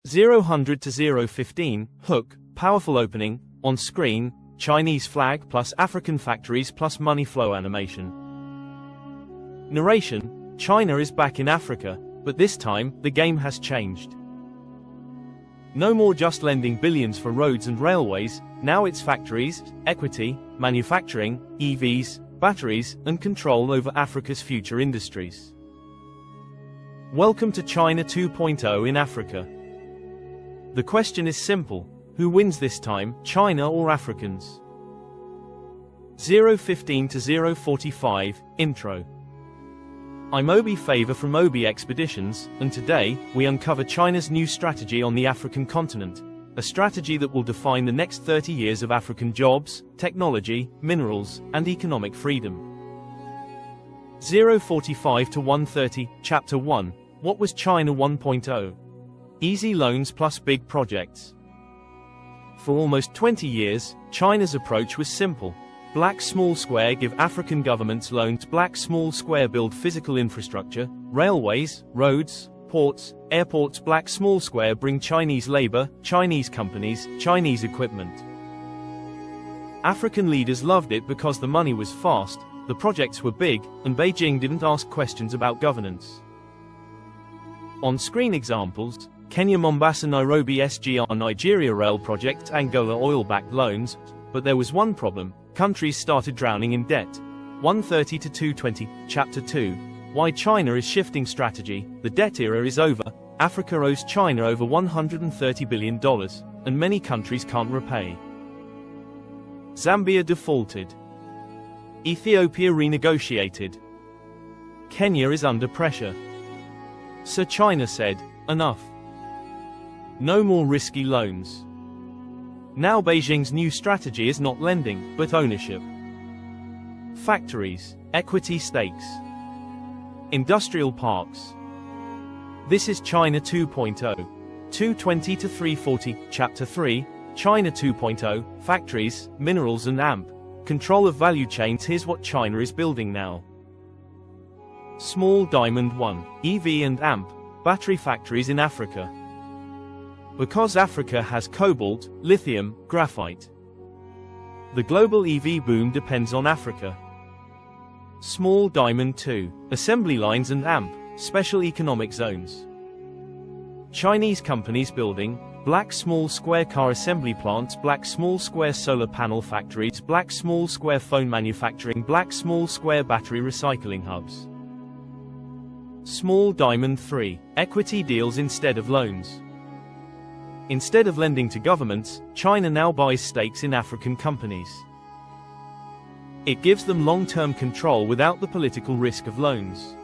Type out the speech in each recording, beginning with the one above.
0-100 to 0-15, hook, powerful opening, on screen, Chinese flag plus African factories plus money flow animation. Narration, China is back in Africa, but this time, the game has changed. No more just lending billions for roads and railways, now it's factories, equity, manufacturing, EVs, batteries, and control over Africa's future industries. Welcome to China 2.0 in Africa. The question is simple: who wins this time, China or Africans? 0-15 to 0-45, intro. I'm Obi Favor from Obi Expeditions, and today, we uncover China's new strategy on the African continent, a strategy that will define the next 30 years of African jobs, technology, minerals, and economic freedom. 0-45 to 130, Chapter 1, What was China 1.0? Easy loans plus big projects. For almost 20 years, China's approach was simple. Black small square give African governments loans, black small square build physical infrastructure, railways, roads, ports, airports, black small square bring Chinese labor, Chinese companies, Chinese equipment. African leaders loved it because the money was fast, the projects were big, and Beijing didn't ask questions about governance. On-screen examples: Kenya Mombasa Nairobi SGR Nigeria Rail Project, Angola oil-backed loans, but there was one problem: countries started drowning in debt. 130 to 220, Chapter 2, Why China is Shifting Strategy. The debt era is over, Africa owes China over $130 billion, and many countries can't repay. Zambia defaulted. Ethiopia renegotiated. Kenya is under pressure. So China said, enough. No more risky loans. Now Beijing's new strategy is not lending, but ownership. Factories, equity stakes, industrial parks. This is China 2.0. 220 to 340, Chapter 3, China 2.0, Factories, Minerals and AMP. Control of value chains. Here's what China is building now. Small Diamond 1, EV and AMP, battery factories in Africa. Because Africa has cobalt, lithium, graphite. The global EV boom depends on Africa. Small Diamond 2, assembly lines and AMP, special economic zones. Chinese companies building black small square car assembly plants, black small square solar panel factories, black small square phone manufacturing, black small square battery recycling hubs. Small Diamond 3, equity deals instead of loans. Instead of lending to governments, China now buys stakes in African companies. It gives them long-term control without the political risk of loans.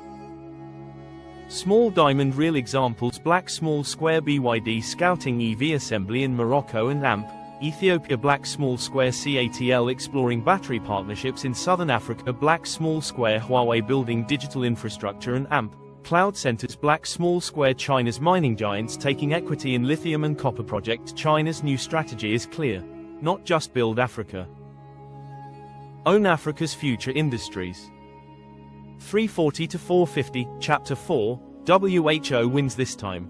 Small Diamond real examples: black small square BYD scouting EV assembly in Morocco and AMP, Ethiopia, black small square CATL exploring battery partnerships in southern Africa, black small square Huawei building digital infrastructure and AMP, cloud centers, black small square China's mining giants taking equity in lithium and copper project. China's new strategy is clear. Not just build Africa. Own Africa's future industries. 340 to 450, Chapter 4, WHO wins this time.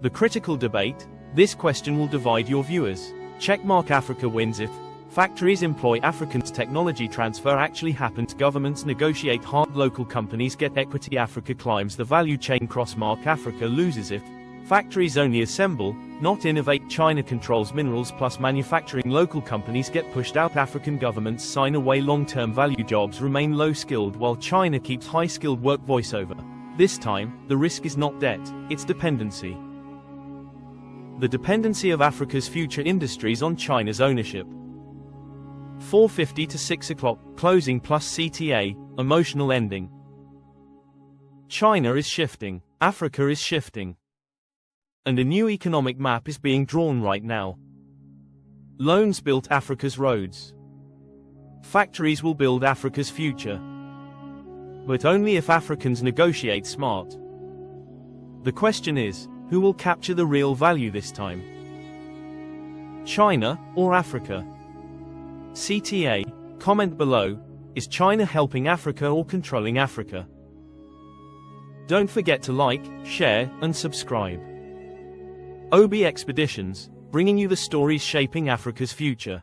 The critical debate. This question will divide your viewers. Checkmark: Africa wins if factories employ Africans, technology transfer actually happens, governments negotiate hard, local companies get equity, Africa climbs the value chain. Crossmark: Africa loses if factories only assemble, not innovate, China controls minerals plus manufacturing, local companies get pushed out, African governments sign away long-term value, jobs remain low-skilled while China keeps high-skilled work. Voiceover. This time, the risk is not debt, it's dependency. The dependency of Africa's future industries on China's ownership. 450 to 6 o'clock, closing plus CTA, emotional ending. China is shifting, Africa is shifting. And a new economic map is being drawn right now. Loans built Africa's roads. Factories will build Africa's future. But only if Africans negotiate smart. The question is, who will capture the real value this time? China or Africa? CTA, comment below. Is China helping Africa or controlling Africa? Don't forget to like, share, and subscribe. OB Expeditions, bringing you the stories shaping Africa's future.